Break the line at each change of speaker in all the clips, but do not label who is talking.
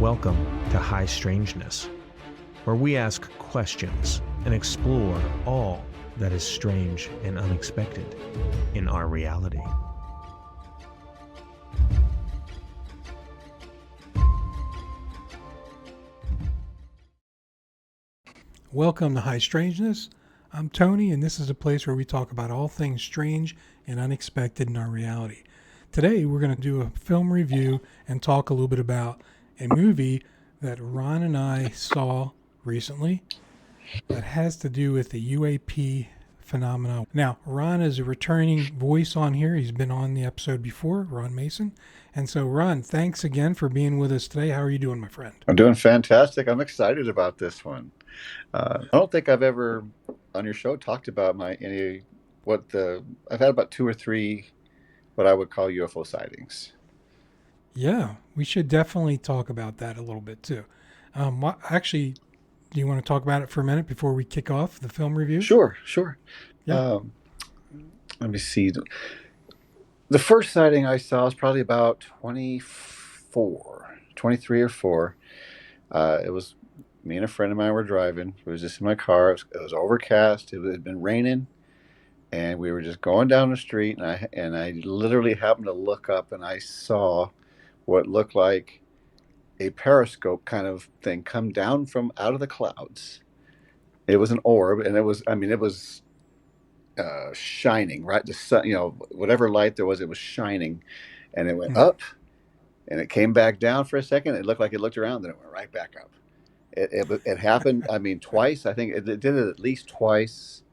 Welcome to High Strangeness, where we ask questions and explore all that is strange and unexpected in our reality.
Welcome to High Strangeness. I'm Tony, and this is a place where we talk about all things strange and unexpected in our reality. Today, we're going to do a film review and talk a little bit about a movie that Ron and I saw recently that has to do with the UAP phenomena. Now, Ron is a returning voice on here. He's been on the episode before, Ron Mason. And so, Ron, thanks again for being with us today. How are you doing, my friend?
I'm doing fantastic. I'm excited about this one. I don't think I've ever on your show talked about I've had about 2 or 3 what I would call UFO sightings.
Yeah, we should definitely talk about that a little bit too. Actually, do you want to talk about it for a minute before we kick off the film review?
Sure.
Yeah.
Let me see. The first sighting I saw was probably about 23 or 4. It was me and a friend of mine were driving. It was just in my car. It was overcast. It had been raining. And we were just going down the street, and I literally happened to look up, and I saw what looked like a periscope kind of thing come down from out of the clouds. It was an orb, and it was shining, right? The sun, whatever light there was, it was shining, and it went up, and it came back down for a second. It looked like it looked around, then it went right back up. It happened, twice. I think it did it at least twice.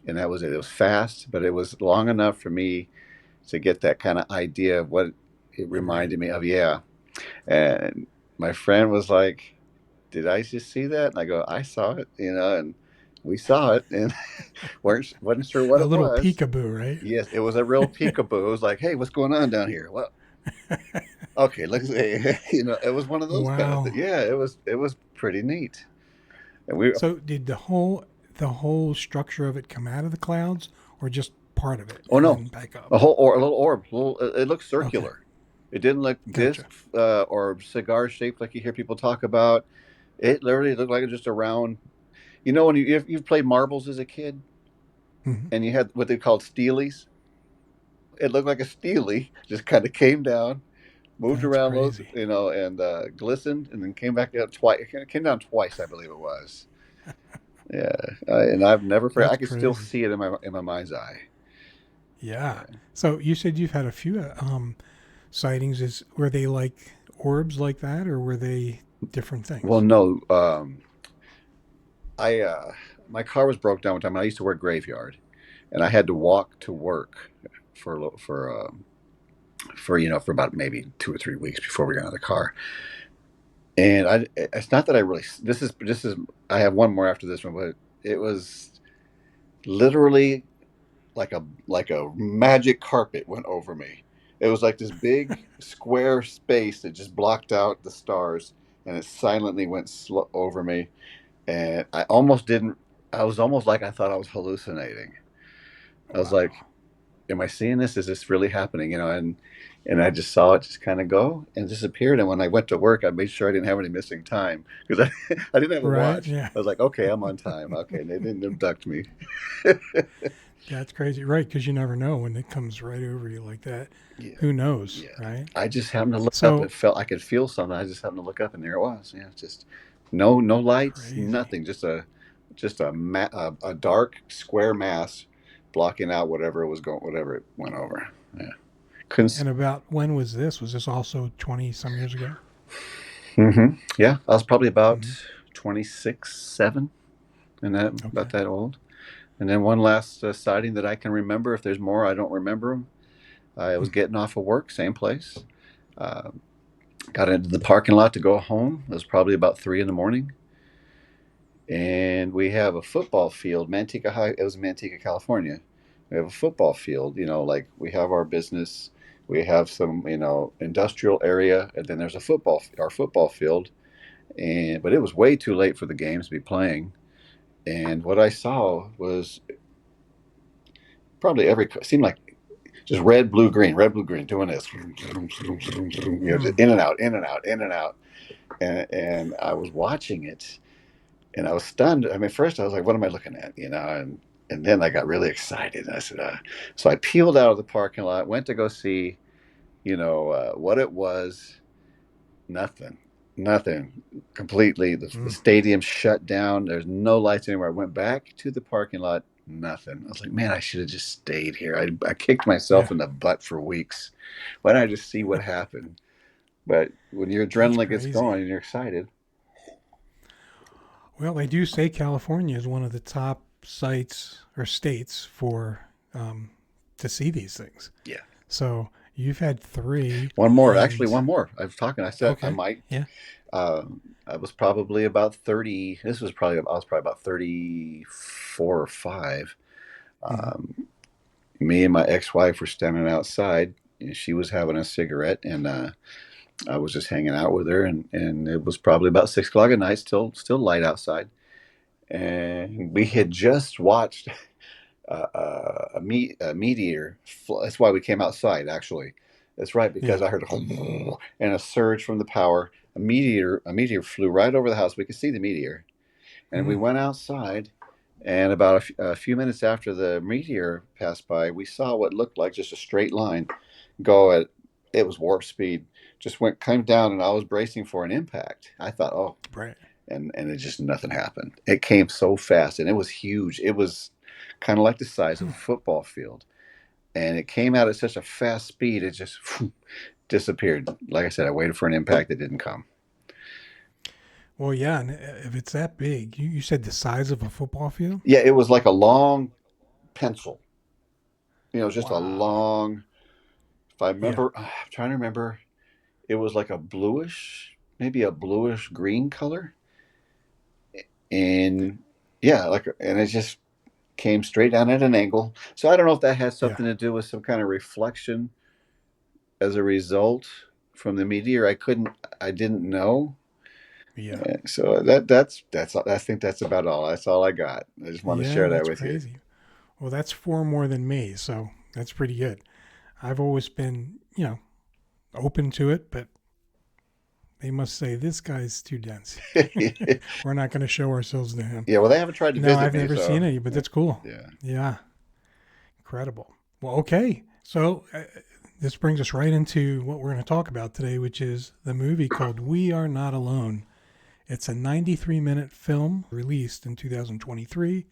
And that was it. It was fast, but it was long enough for me to get that kind of idea of what it reminded me of. Yeah. And my friend was like, "Did I just see that?" And I go, "I saw it, and we saw it, and wasn't sure what it was."
A little peekaboo, right?
Yes, it was a real peekaboo. It was like, "Hey, what's going on down here?" Well, okay, let's see. It was one of those kind of things. Yeah, it was pretty neat. And
So did the whole structure of it come out of the clouds, or just part of it?
Oh no,
back up.
a little orb. It looked circular. Okay. It didn't look disc or cigar shaped like you hear people talk about. It literally looked like just a round. When you've played marbles as a kid, and you had what they called steelies. It looked like a steely, just kind of came down, moved around those, and glistened, and then came back up twice. It came down twice, I believe it was. Yeah, and I've never forgot. I can still see it in my mind's eye.
Yeah. So you said you've had a few sightings. Were they like orbs like that, or were they different things?
Well, no. My car was broke down one time. I used to work graveyard, and I had to walk to work for about maybe 2 or 3 weeks before we got out of the car. And it's not that I really. This is. I have one more after this one, but it was literally like a magic carpet went over me. It was like this big square space that just blocked out the stars, and it silently went over me. And I almost didn't. I was almost like I thought I was hallucinating. I was like, "Am I seeing this? Is this really happening?" And I just saw it just kind of go and disappeared. And when I went to work, I made sure I didn't have any missing time because I didn't have a watch. Yeah. I was like, "Okay, I'm on time." Okay, and they didn't abduct me.
That's crazy, right? Because you never know when it comes right over you like that. Yeah. Who knows, right?
I just happened to look up. It felt I could feel something. I just happened to look up, and there it was. Yeah, just no lights, nothing. Just a dark square mass blocking out whatever it went over. Yeah.
And about when was this? Was this also 20 some years ago?
Mm-hmm. Yeah, I was probably about 26, 7, and about that old. And then one last sighting that I can remember. If there's more, I don't remember them. I was getting off of work, same place. Got into the parking lot to go home. It was probably about 3 a.m. And we have a football field, Manteca High. It was in Manteca, California. We have a football field, like we have our business. We have some, industrial area, and then there's our football field. But it was way too late for the games to be playing. And what I saw was probably seemed like just red, blue, green, doing this. In and out. and I was watching it, and I was stunned. I mean, first I was like, "What am I looking at?" And then I got really excited. I said, so I peeled out of the parking lot, went to go see, what it was. Nothing, nothing. Completely, the
Mm,
stadium shut down. There's no lights anywhere. I went back to the parking lot. Nothing. I was like, man, I should have just stayed here. I kicked myself
yeah,
in the butt for weeks. Why don't I just see what happened? But when your
that's
adrenaline gets
crazy.
going and you're excited,
Well, they do say California is one of the top sites or states for um, to see these things.
yeah.
So you've had three,
One more, actually,
and
one more. I was talking. I said I
okay,
might.
yeah,
I was probably about 30. I was probably about 34 or five.
hmm
Um, Me and my ex-wife were standing outside, and she was having a cigarette, and I was just hanging out with her, and it was probably about 6 o'clock at night, still light outside, and we had just watched a meteor. That's why we came outside. Actually, that's right, because
yeah,
I heard a and a surge from the power. A meteor flew right over the house. We could see the meteor, and we
mm,
went outside. And about a few minutes after the meteor passed by, we saw what looked like just a straight line go at, it was warp speed, just came down, and I was bracing for an impact. I thought, oh,
right.
and it just, nothing happened. It came so fast, and it was huge. It was kind of like the size of a
Hmm.
football field, and it came out at such a fast speed, it just disappeared. Like I said, I waited for an impact that didn't come.
Well, yeah, and if it's that big, you said the size of a football field.
Yeah, it was like a long pencil. Just a
Wow.
long. If I
Yeah,
remember, I'm trying to remember. It was like a bluish, maybe a bluish green color, and yeah, and it just came straight down at an angle. So I don't know if that has
yeah,
something to do with some kind of reflection as a result from the meteor. I didn't know.
yeah,
So that's I think that's about all. That's all I got. I just want to
yeah.
share that
That's
with you.
crazy. Well, that's four more than me, so that's pretty good. I've always been, open to it, but they must say this guy's too dense. We're not going to show ourselves to him.
Yeah, well, they haven't tried to
No,
visit
I've
me,
never seen
so
any, but that's cool.
yeah.
Yeah, incredible. Well, okay. So this brings us right into what we're going to talk about today, which is the movie called We Are Not Alone. It's a 93-minute film released in 2023.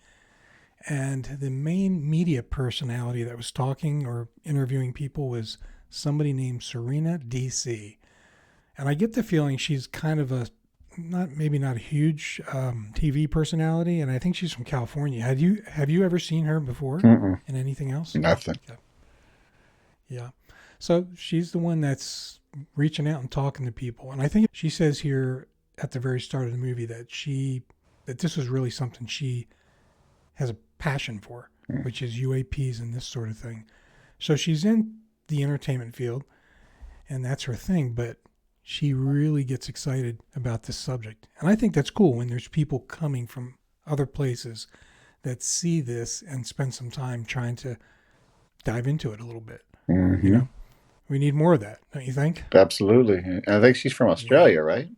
And the main media personality that was talking or interviewing people was somebody named Serena DC. And I get the feeling she's kind of a maybe not a huge TV personality, and I think she's from California. Have you ever seen her before
Mm-mm,
in anything else?
nothing.
Yeah. Yeah. So she's the one that's reaching out and talking to people, and I think she says here at the very start of the movie that this was really something she has a passion for,
Mm.
which is UAPs and this sort of thing. So she's in the entertainment field, and that's her thing, but she really gets excited about this subject. And I think that's cool when there's people coming from other places that see this and spend some time trying to dive into it a little bit. You
Hmm.
know, we need more of that, don't you think?
Absolutely. And I think she's from
Yeah,
Australia, right?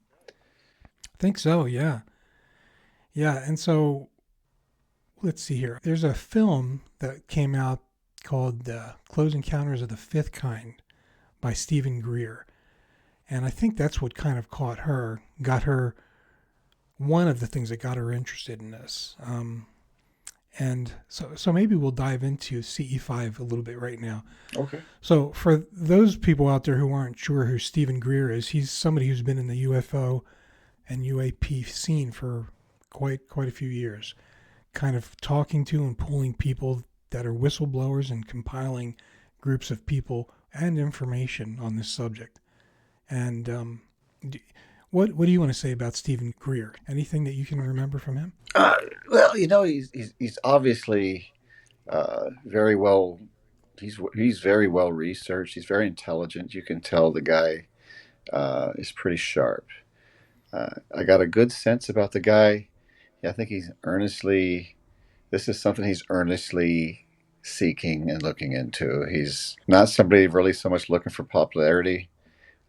I think so. Yeah. Yeah. And so let's see here. There's a film that came out called Close Encounters of the Fifth Kind by Stephen Greer. And I think that's what kind of got her, one of the things that got her interested in this. And so maybe we'll dive into CE5 a little bit right now.
Okay.
So for those people out there who aren't sure who Stephen Greer is, he's somebody who's been in the UFO and UAP scene for quite a few years, kind of talking to and pulling people that are whistleblowers and compiling groups of people and information on this subject. And what do you want to say about Stephen Greer? Anything that you can remember from him?
Uh, well, he's obviously very well. He's very well researched. He's very intelligent. You can tell the guy is pretty sharp. I got a good sense about the guy. Yeah, I think he's earnestly. This is something he's earnestly seeking and looking into. He's not somebody really so much looking for popularity.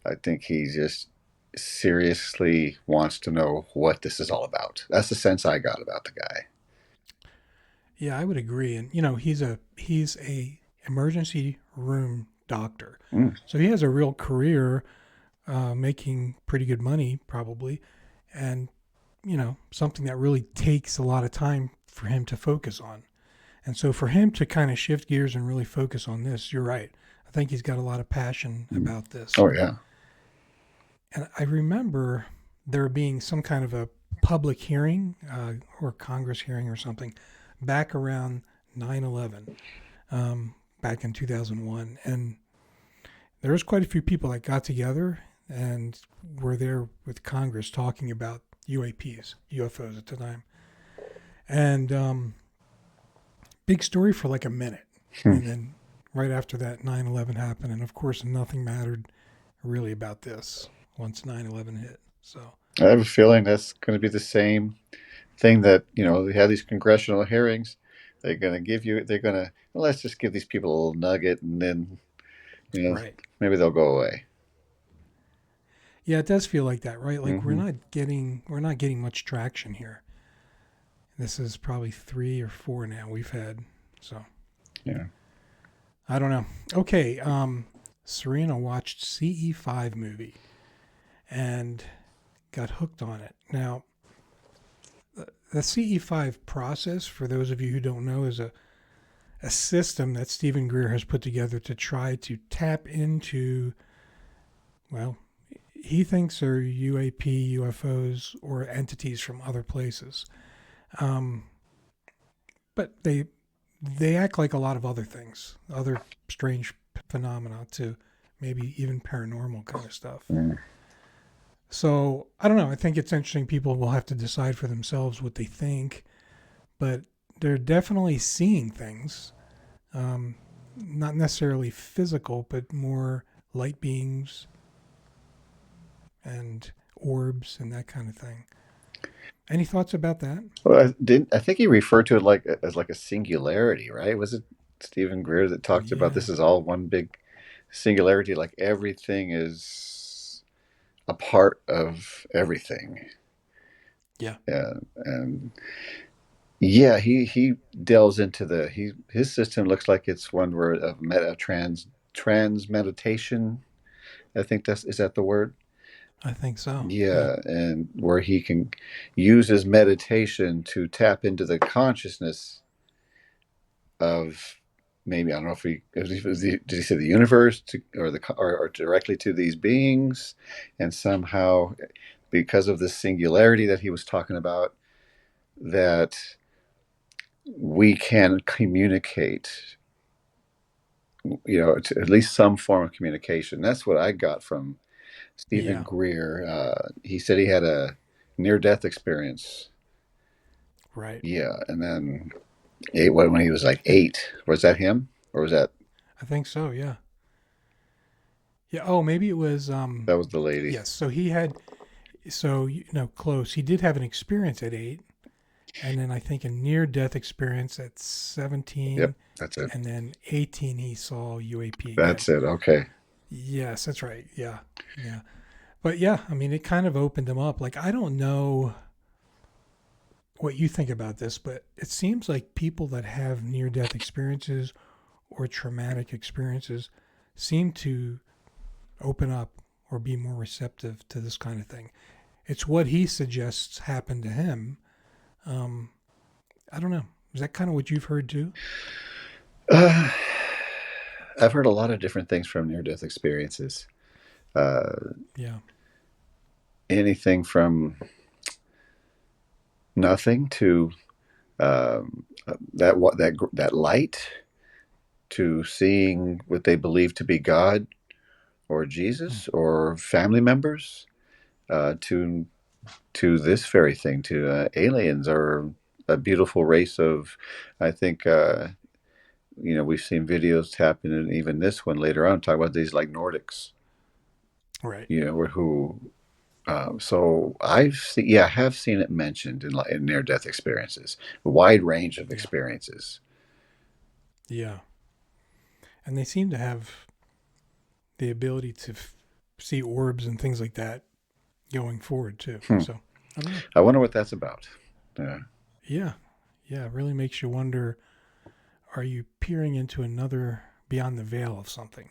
I think he just seriously wants to know what this is all about. That's the sense I got about the guy.
Yeah, I would agree. And he's a emergency room doctor,
Mm.
so he has a real career, making pretty good money probably, and something that really takes a lot of time for him to focus on. And so for him to kind of shift gears and really focus on this, you're right. I think he's got a lot of passion
Mm.
about this.
Oh yeah.
And I remember there being some kind of a public hearing, or Congress hearing or something back around 9/11, back in 2001. And there was quite a few people that got together and were there with Congress talking about UAPs, UFOs at the time. And big story for like a minute.
Hmm.
And then right after that, 9/11 happened. And of course, nothing mattered really about this once 9/11 hit. So,
I have a feeling that's going to be the same thing that, they have these congressional hearings. They're going to give you, they're going to, well, let's just give these people a little nugget and then,
right.
maybe they'll go away.
Yeah, it does feel like that, right? Like
Hmm.
we're not getting much traction here. This is probably 3 or 4 now we've had. So,
Yeah.
I don't know. Okay, Serena watched CE5 movie and got hooked on it. Now, the CE5 process, for those of you who don't know, is a system that Stephen Greer has put together to try to tap into, well, he thinks are UAP, UFOs, or entities from other places. Um, but they act like a lot of other things, other strange phenomena, to maybe even paranormal kind of stuff.
Mm.
So I don't know. I think it's interesting. People will have to decide for themselves what they think, but they're definitely seeing things, not necessarily physical, but more light beings and orbs and that kind of thing. Any thoughts about that?
Well, I think he referred to it like as like a singularity, right? Was it Stephen Greer that talked about
Yeah,
this is all one big singularity, like everything is a part of everything.
yeah,
Yeah, and yeah, he delves into his system looks like it's one word of trans meditation. I think is that the word?
I think so. Yeah,
Yeah, and where he can use his meditation to tap into the consciousness of, maybe, I don't know if did he say the universe or directly to these beings, and somehow, because of the singularity that he was talking about, that we can communicate, to at least some form of communication. That's what I got from Stephen
yeah,
Greer. He said he had a near-death experience.
right.
Yeah, and then when he was like
And
8. Was that him, or was that
I think so. Yeah, yeah. Oh, maybe it was.
that was the lady?
Yes. So he had. So close. He did have an experience at 8, and then I think a near-death experience at
Yep,
17,
that's it.
and then 18 he saw UAP again.
That's it. Okay.
Yes, that's right. Yeah, yeah. But yeah, I mean, it kind of opened him up. Like, I don't know what you think about this, but it seems like people that have near-death experiences or traumatic experiences seem to open up or be more receptive to this kind of thing. It's what he suggests happened to him. Um, I don't know. Is that kind of what you've heard too?
Uh, I've heard a lot of different things from near-death experiences. Uh,
Yeah.
Anything from nothing to that light, to seeing what they believe to be God or
Hmm.
Jesus or family members, to this very thing, to aliens, or a beautiful race of, I think, we've seen videos happen, and even this one later on talk about these like Nordics,
Right.
who. So I have seen it mentioned in near-death experiences, a wide range of
Yeah.
experiences.
Yeah. And they seem to have the ability to see orbs and things like that going forward too.
Hmm.
So I don't know.
I wonder what that's about. Yeah.
Yeah, yeah, it really makes you wonder: are you peering into another beyond the veil of something,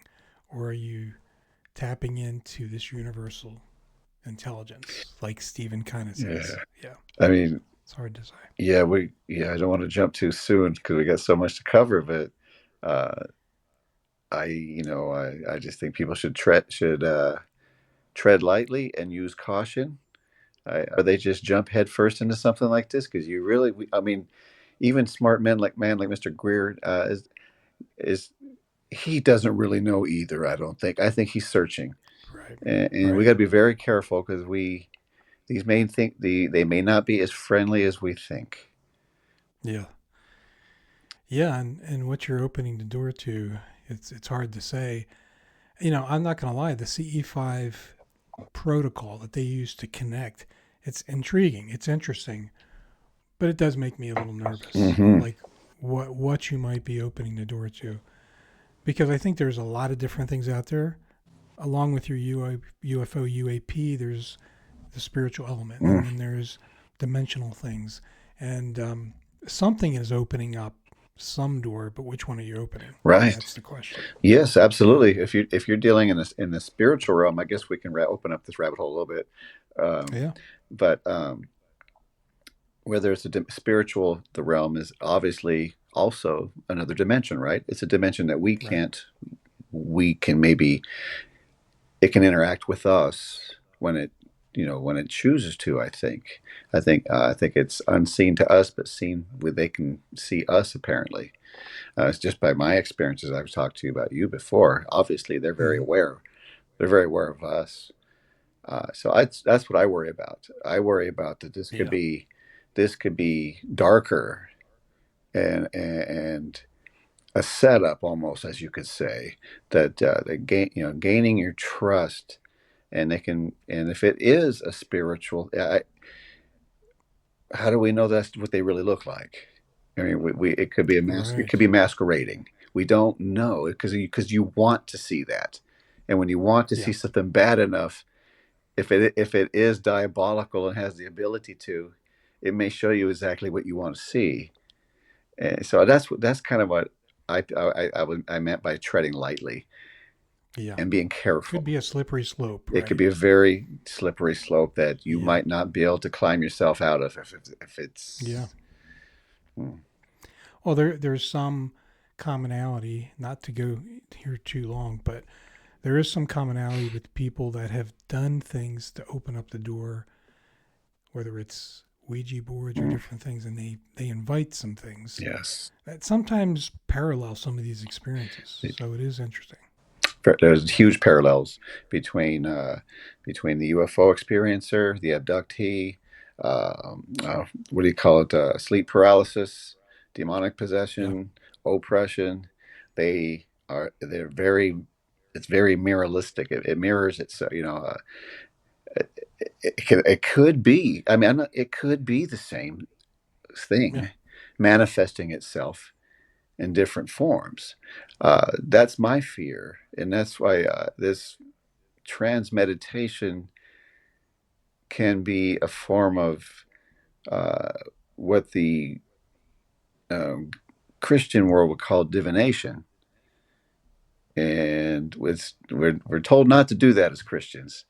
or are you tapping into this universal intelligence, like Stephen kind of
Yeah.
says? Yeah,
I mean,
it's hard to say.
I don't want to jump too soon because we got so much to cover, but uh, I just think people should tread lightly and use caution. Or they just jump headfirst into something like this because I mean, even smart men like Mr. Greer is he doesn't really know either. I don't think. I think he's searching,
Right,
and we
right.
got to be very careful because these they may not be as friendly as we think.
Yeah, yeah, and what you're opening the door to, it's hard to say. You know, I'm not gonna lie. The CE5 protocol that they use to connect, it's intriguing. It's interesting, but it does make me a little nervous.
Hmm.
Like what you might be opening the door to, because I think there's a lot of different things out there. Along with your UFO UAP, there's the spiritual element, and then there's dimensional things, and something is opening up some door, but which one are you opening?
Right.
That's the question.
Yes, absolutely. If you're dealing in the spiritual realm, I guess we can open up this rabbit hole a little bit. Um,
Yeah,
but whether it's spiritual, the realm is obviously also another dimension, right? It's a dimension that we
right.
can't. We can maybe it can interact with us when it chooses to. I think it's unseen to us, but seen where they can see us apparently. It's just by my experiences. I've talked to you about you before. Obviously, they're very
Hmm.
aware. They're very aware of us. That's what I worry about. I worry about that
Yeah,
this could be darker and a setup almost, as you could say, that gaining your trust, and if it is a spiritual, how do we know that's what they really look like? I mean, it could be it could
right.
be masquerading. We don't know because you want to see that, and when you want to
Yeah,
see something bad enough, if it is diabolical and has the ability to, it may show you exactly what you want to see. And so that's kind of what I meant by treading lightly
yeah.
and being
Could
careful.
be a slippery slope,
It could
right?
be a very slippery slope that you
Yeah,
might not be able to climb yourself out of if
yeah.
it's. Hmm.
Well, there's some commonality. Not to go here too long, but there is some commonality with people that have done things to open up the door, whether it's Ouija boards or
Hmm.
different things, and they invite some things
Yes.
that sometimes parallel some of these experiences. So it is interesting.
There's huge parallels between the UFO experiencer, the abductee, what do you call it? Sleep paralysis, demonic
Yeah,
possession, oppression. They're very. It's very mirroristic. It mirrors it. So it could be. I mean, it could be the same
yeah,
thing manifesting itself in different forms. That's my fear, and that's why this trans meditation can be a form of uh, what the um, Christian world would call divination, and we're told not to do that as Christians.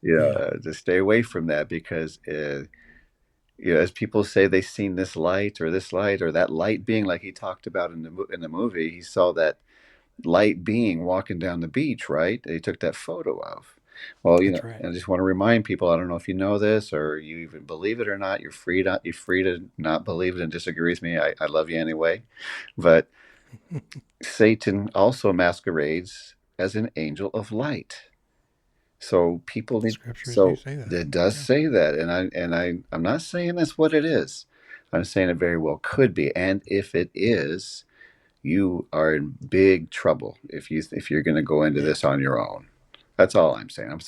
yeah,
To stay away from that because. As people say, they seen this light or that light being, like he talked about in the movie. He saw that light being walking down the beach, right? They took that photo of. Well,
that's right.
I just want to remind people. I don't know if you know this or you even believe it or not. You're free to not believe it and disagree with me. I love you anyway. But Satan also masquerades as an angel of light. So people need.
Scriptures do
So
say that.
it does
Yeah,
say that, I'm not saying that's what it is. I'm saying it very well could be, and if it is, you are in big trouble if you're going to go into
yeah.
this on your own. That's all I'm saying. I'm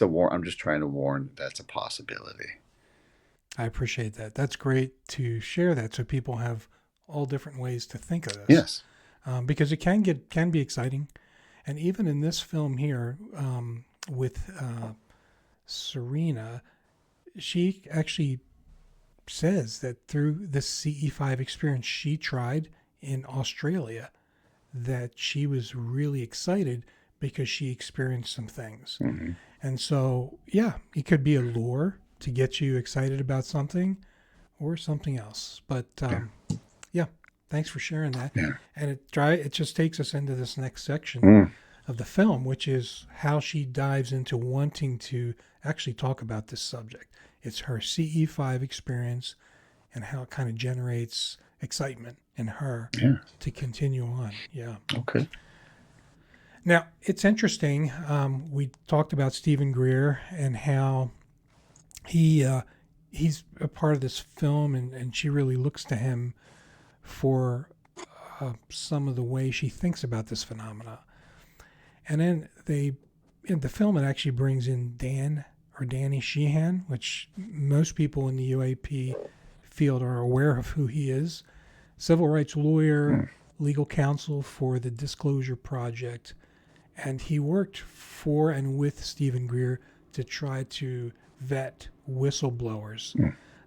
just trying to warn that's a possibility.
I appreciate that. That's great to share that so people have all different ways to think of this,
Yes.
because it can be exciting, and even in this film here with Serena, she actually says that through the CE5 experience she tried in Australia, that she was really excited because she experienced some things.
Mm-hmm.
And so, yeah, it could be a lure to get you excited about something or something else. But yeah, thanks for sharing that.
Yeah.
And it just takes us into this next section
Mm.
of the film, which is how she dives into wanting to actually talk about this subject. It's her CE5 experience and how it kind of generates excitement in her
Yeah.
to continue on. Yeah.
Okay.
Now, it's interesting. We talked about Stephen Greer and how he's a part of this film, and she really looks to him for some of the way she thinks about this phenomena. And then in the film, it actually brings in Danny Sheehan, which most people in the UAP field are aware of who he is. Civil rights lawyer, legal counsel for the Disclosure Project. And he worked for and with Stephen Greer to try to vet whistleblowers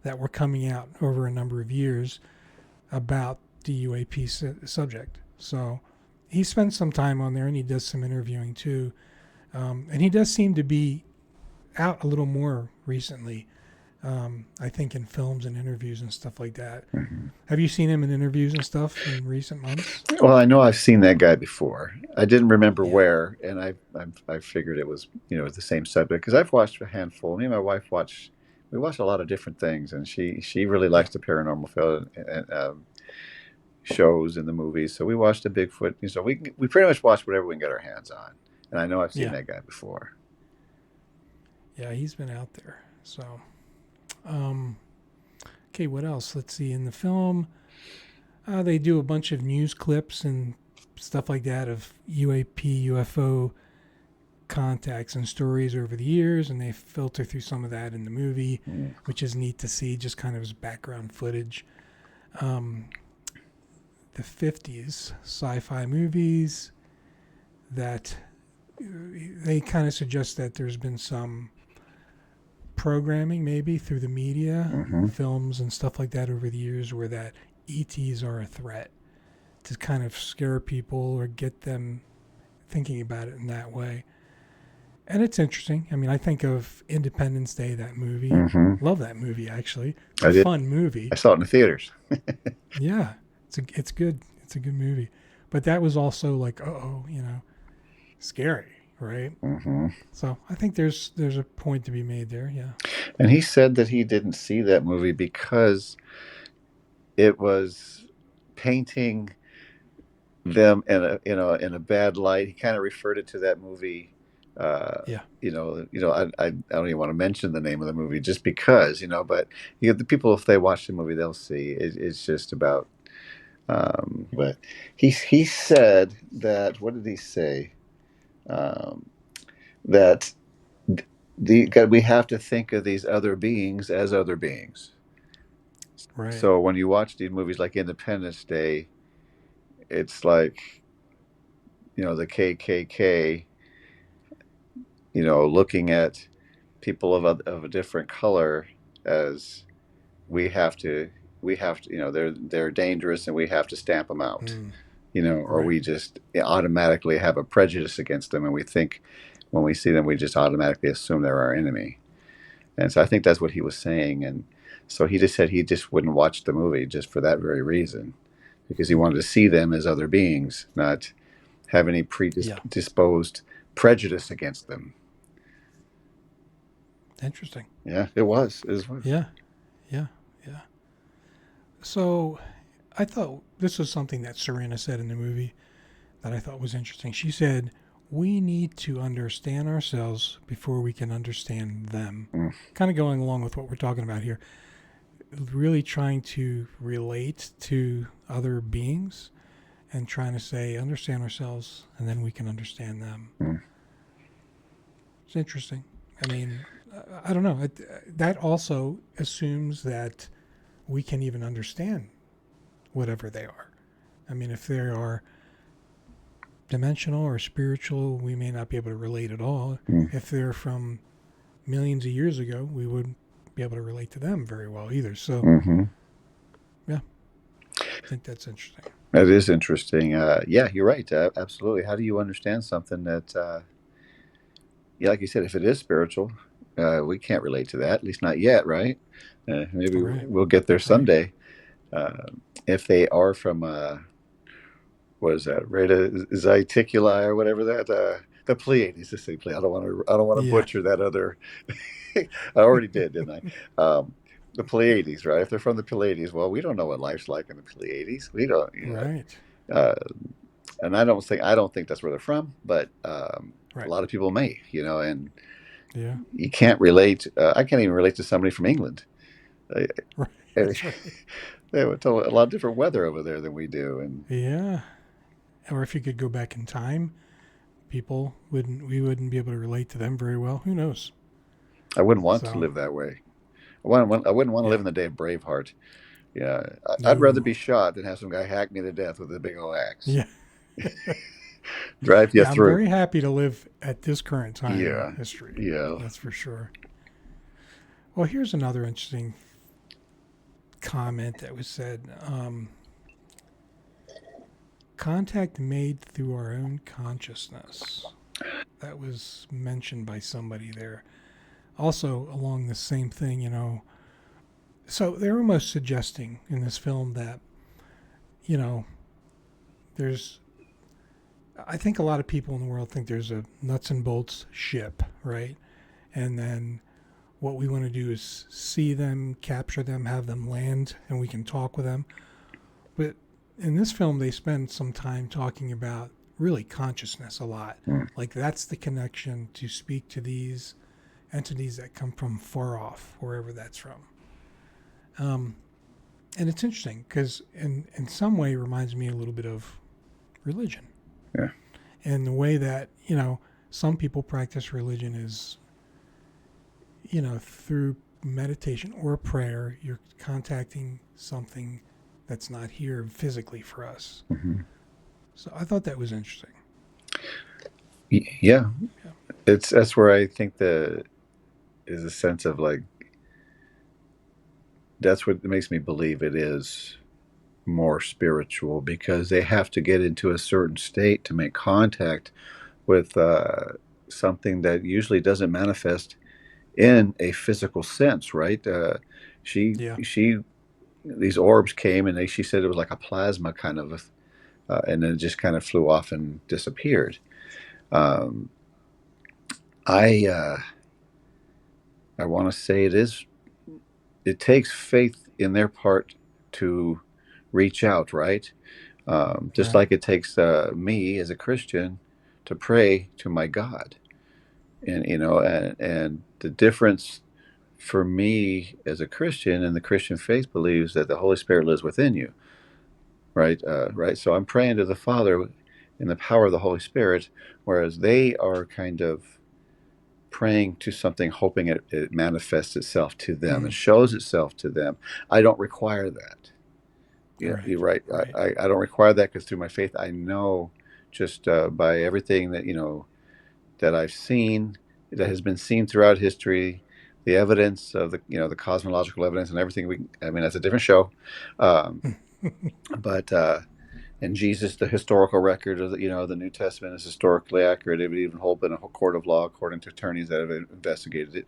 that were coming out over a number of years about the UAP subject. So he spends some time on there, and he does some interviewing too. And he does seem to be out a little more recently, I think, in films and interviews and stuff like that.
Mm-hmm.
Have you seen him in interviews and stuff in recent months?
Well, I know I've seen that guy before. I didn't remember
Yeah.
where, and I figured it was the same subject because I've watched a handful. Me and my wife we watch a lot of different things, and she really likes the paranormal film and shows and the movies. So we watched a Bigfoot. So we pretty much watch whatever we can get our hands on. And I know I've seen that guy before.
Yeah, he's been out there. So, okay, what else? Let's see. In the film, they do a bunch of news clips and stuff like that of UAP, UFO contacts and stories over the years, and they filter through some of that in the movie, which is neat to see, just kind of as background footage. The 50s sci-fi movies that they kind of suggest that there's been some programming maybe through the media, films and stuff like that over the years where that ETs are a threat to kind of scare people or get them thinking about it in that way. And it's interesting. I mean, I think of Independence Day, that movie. Love that movie, actually. It's a fun movie.
I saw it in the theaters.
Yeah, it's good. It's a good movie. But that was also like, scary, right? So I think there's a point to be made there, yeah.
And he said that he didn't see that movie because it was painting them in a bad light. He kind of referred it to that movie. I don't even want to mention the name of the movie just because, but the people, if they watch the movie, they'll see it's just about. But he said that, what did he say? That we have to think of these other beings as other beings.
Right.
So when you watch these movies like Independence Day, it's like, the KKK, looking at people of a different color as we have to, they're dangerous and we have to stamp them out, or we just automatically have a prejudice against them. And we think when we see them, we just automatically assume they're our enemy. And so I think that's what he was saying. And so he just said he just wouldn't watch the movie just for that very reason, because he wanted to see them as other beings, not have any predisposed prejudice against them.
Interesting.
Yeah, it was.
Yeah. So I thought this was something that Serena said in the movie that I thought was interesting. She said, we need to understand ourselves before we can understand them. Kind of going along with what we're talking about here. Really trying to relate to other beings and trying to say, understand ourselves, and then we can understand them. It's interesting. I mean, I don't know. That also assumes that we can even understand whatever they are. I mean, if they are dimensional or spiritual, we may not be able to relate at all. If they're from millions of years ago, we would be able to relate to them very well either. So,
Mm-hmm.
yeah, I think that's interesting.
That is interesting. Yeah, you're right. Absolutely. How do you understand something that, yeah, like you said, if it is spiritual, we can't relate to that, at least not yet, right? Maybe
Right.
we'll get there
Right.
someday. If they are from, what is that, Reta Zeticuli or whatever that, the Pleiades, just say Pleiades. I don't want to
Yeah.
butcher that other. I already did, didn't I? The Pleiades, right? If they're from the Pleiades, well, we don't know what life's like in the Pleiades. We don't,
Right.
uh, and I don't think that's where they're from, but a
Right.
lot of people may, and
Yeah.
you can't relate. I can't even relate to somebody from England. Uh,
Right.
they
That's right.
have a lot different weather over there than we do, and
Yeah. Or if you could go back in time, we wouldn't be able to relate to them very well. Who knows?
I wouldn't want to
So,
live that way. I wouldn't want to
yeah.
live in the day of Braveheart. Yeah, I'd rather
No.
be shot than have some guy hack me to death with a big old axe,
Yeah.
drive you
Yeah, I'm
through.
very happy to live at this current time in
Yeah,
history.
yeah.
That's for sure. Well, here's another interesting comment that was said. Contact made through our own consciousness. That was mentioned by somebody there. Also, along the same thing, So they're almost suggesting in this film that, you know, there's. I think a lot of people in the world think there's a nuts and bolts ship, right? And then what we want to do is see them, capture them, have them land, and we can talk with them. But in this film, they spend some time talking about really consciousness a lot.
Mm.
Like that's the connection to speak to these entities that come from far off, wherever that's from. And it's interesting because in some way it reminds me a little bit of religion.
Yeah.
And the way that, some people practice religion is, through meditation or prayer, you're contacting something that's not here physically for us.
Mm-hmm.
So I thought that was interesting.
Yeah,
Yeah.
that's where I think the is a sense of like that's what makes me believe it is more spiritual because they have to get into a certain state to make contact with something that usually doesn't manifest in a physical sense, right? She
Yeah.
she these orbs came and she said it was like a plasma kind of, and then it just kind of flew off and disappeared. Um, I I want to say it takes faith in their part to reach out, right? Just
Right.
like it takes me as a Christian to pray to my God, and and the difference for me as a Christian and the Christian faith believes that the Holy Spirit lives within you, right? Right. So I'm praying to the Father in the power of the Holy Spirit, whereas they are kind of praying to something, hoping it manifests itself to them and
Mm.
shows itself to them. I don't require that. Yeah,
Right.
you're right.
Right.
I don't require that because through my faith, I know just by everything that that I've seen, that has been seen throughout history, the evidence of the cosmological evidence and everything. I mean, that's a different show, um, but and Jesus, the historical record of the New Testament is historically accurate. It would even hold in a court of law according to attorneys that have investigated it.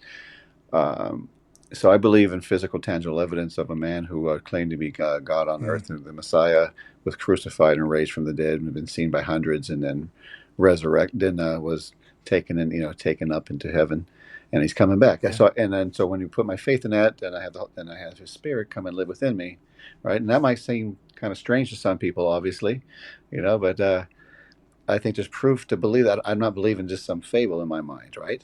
Um, so I believe in physical, tangible evidence of a man who claimed to be God on
Mm.
earth, and the Messiah was crucified and raised from the dead, and had been seen by hundreds, and then resurrected, then was taken up into heaven, and he's coming back.
Yeah.
So when you put my faith in that, then I have His Spirit come and live within me, right? And that might seem kind of strange to some people, obviously, but I think there's proof to believe that. I'm not believing just some fable in my mind, right?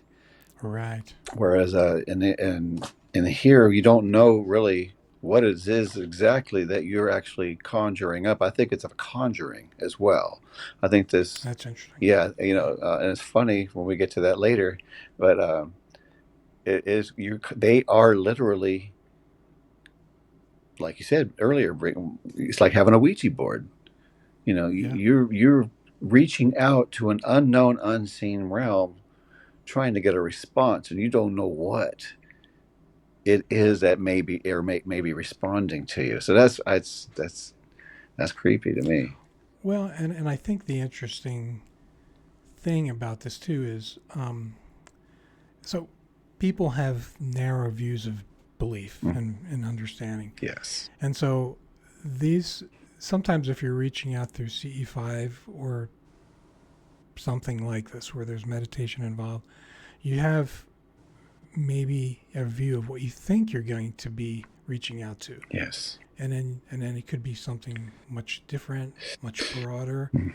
Right.
Whereas in here, you don't know really what it is exactly that you're actually conjuring up. I think it's a conjuring as well. I think this,
That's interesting.
yeah,
Yeah.
and it's funny when we get to that later, but it is they are literally, like you said earlier, it's like having a Ouija board.
Yeah.
You're reaching out to an unknown, unseen realm, trying to get a response, and you don't know what. it is that maybe or maybe responding to you. So that's creepy to me.
Well, and I think the interesting thing about this too is so people have narrow views of belief
Mm,
and understanding.
yes.
And so these sometimes if you're reaching out through CE5 or something like this where there's meditation involved, you have maybe a view of what you think you're going to be reaching out to.
Yes.
And then it could be something much different, much broader.
Mm,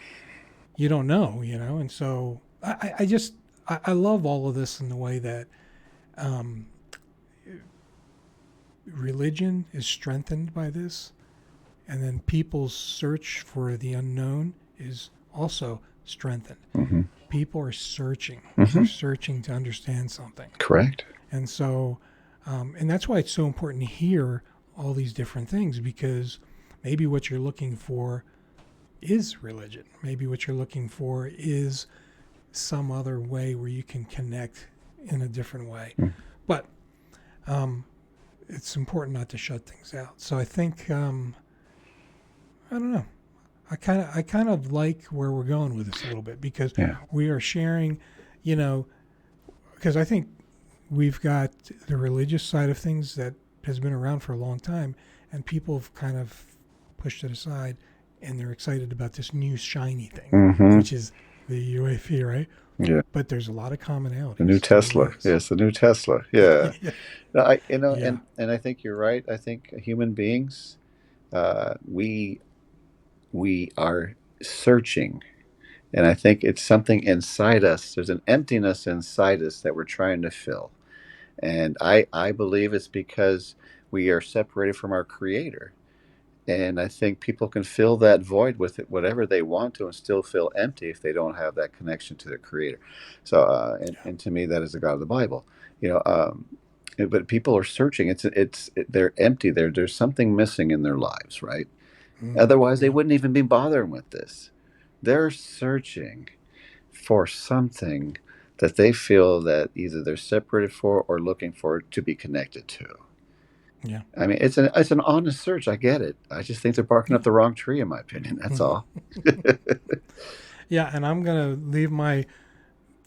You don't know, and so I just I love all of this in the way that um, religion is strengthened by this, and then people's search for the unknown is also strengthened.
mm-hmm.
People are searching;
Mm-hmm.
they're searching to understand something,
Correct.
and so and that's why it's so important to hear all these different things, because maybe what you're looking for is religion. Maybe what you're looking for is some other way where you can connect in a different way.
Mm.
But it's important not to shut things out. So I think I don't know. I kind of like where we're going with this a little bit, because
Yeah.
we are sharing, you know, because I think we've got the religious side of things that has been around for a long time, and people have kind of pushed it aside, and they're excited about this new shiny thing,
Mm-hmm.
which is the UAP, right?
Yeah.
But there's a lot of
The new
commonalities. There really
Tesla.
is.
Yes, the new Tesla. Yeah.
Yeah.
No,
Yeah.
and I think you're right. I think human beings, we are searching, and I think it's something inside us. There's an emptiness inside us that we're trying to fill, and I believe it's because we are separated from our Creator. And I think people can fill that void with it, whatever they want to, and still feel empty if they don't have that connection to their Creator. So,
Yeah.
and to me, that is the God of the Bible. You know, but people are searching. They're empty. There's something missing in their lives, right? Otherwise, they
Yeah.
wouldn't even be bothering with this. They're searching for something that they feel that either they're separated for or looking for to be connected to.
Yeah.
I mean, it's an honest search. I get it. I just think they're barking up
Yeah.
the wrong tree, in my opinion. That's all.
Yeah. And I'm going to leave my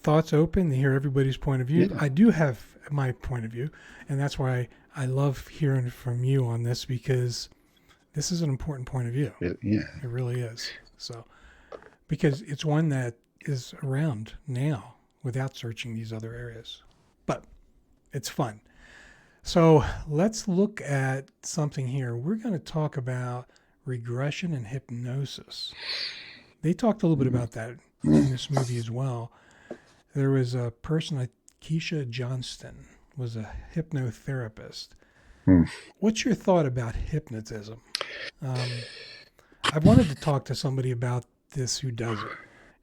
thoughts open to hear everybody's point of view.
Yeah,
I do have my point of view, and that's why I love hearing from you on this, because this is an important point of view.
yeah,
It really is. So, because it's one that is around now without searching these other areas. But it's fun. So let's look at something here. We're going to talk about regression and hypnosis. They talked a little bit about that in this movie as well. There was a person, Keisha Johnston, was a hypnotherapist.
Mm.
What's your thought about hypnotism? I've wanted to talk to somebody about this who does it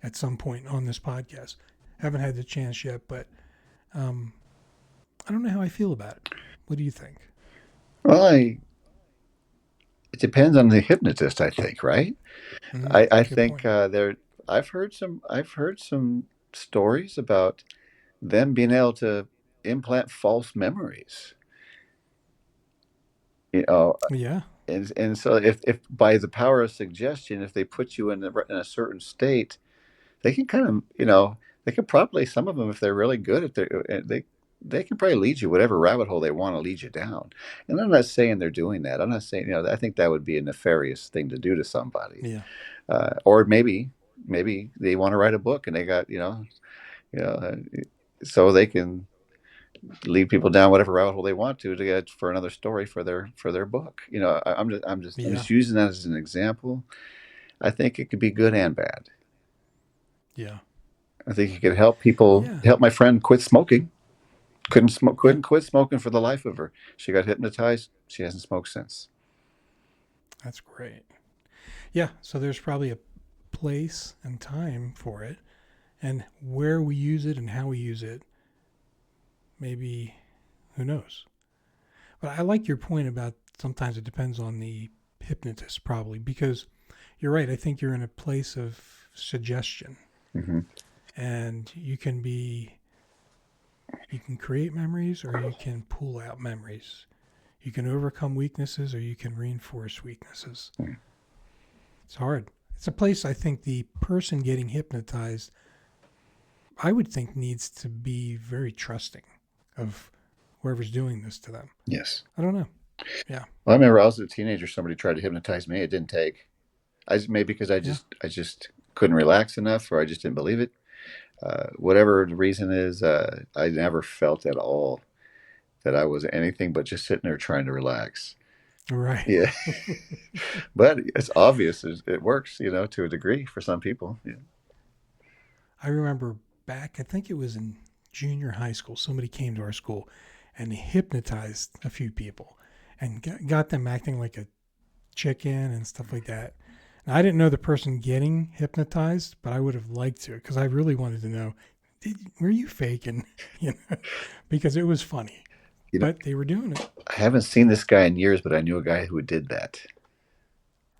at some point on this podcast. Haven't had the chance yet, but I don't know how I feel about it. What do you think?
Well, it depends on the hypnotist. I think, right? I
Good
think
point.
there. I've heard some stories about them being able to implant false memories. You know,
Yeah.
and so if by the power of suggestion, if they put you in a certain state, they can kind of, they could probably, some of them, if they're really good at they can probably lead you whatever rabbit hole they want to lead you down. And I'm not saying they're doing that. I'm not saying, I think that would be a nefarious thing to do to somebody.
Yeah.
Or maybe they want to write a book and they got, you know, uh, so they can lead people down whatever rabbit hole they want to get for another story for their book. I'm
Yeah.
just using that as an example. I think it could be good and bad.
Yeah.
I think it could help my friend quit smoking.
Yep.
Couldn't quit smoking for the life of her. She got hypnotized. She hasn't smoked since.
That's great. Yeah. So there's probably a place and time for it, and where we use it and how we use it, maybe, who knows? But I like your point about sometimes it depends on the hypnotist, probably, because you're right. I think you're in a place of suggestion,
Hmm.
and you can be You can create memories or you can pull out memories. You can overcome weaknesses or you can reinforce weaknesses. It's hard. It's a place I think the person getting hypnotized, I would think, needs to be very trusting of whoever's doing this to them.
Yes.
I don't know. Yeah.
Well, I remember I was a teenager. Somebody tried to hypnotize me. It didn't take. Maybe because I
Yeah.
just couldn't relax enough, or I just didn't believe it. Whatever the reason is, I never felt at all that I was anything but just sitting there trying to relax.
Right.
Yeah. But it's obvious it works, to a degree for some people. Yeah.
I remember back, I think it was in junior high school, somebody came to our school and hypnotized a few people and got them acting like a chicken and stuff like that. Now, I didn't know the person getting hypnotized, but I would have liked to because I really wanted to know, were you faking? Because it was funny. But they were doing it.
I haven't seen this guy in years, but I knew a guy who did that.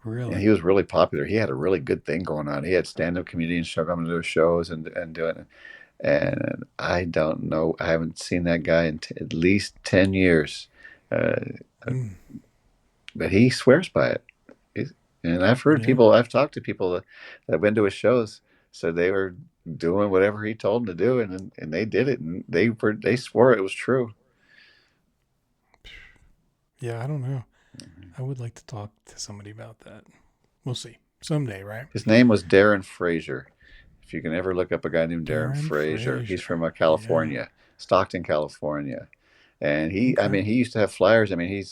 Really?
And he was really popular. He had a really good thing going on. He had stand-up comedians show up to those shows and doing it. And I don't know. I haven't seen that guy in at least 10 years. But he swears by it. And I've heard people, I've talked to people that have been to his shows, so they were doing whatever he told them to do, and they did it, and they swore it was true.
Yeah, I don't know. I would like to talk to somebody about that. We'll see. Someday, right?
His name was Darren Fraser. If you can ever look up a guy named Darren
Fraser.
He's from California, Stockton, California. And he used to have flyers. I mean,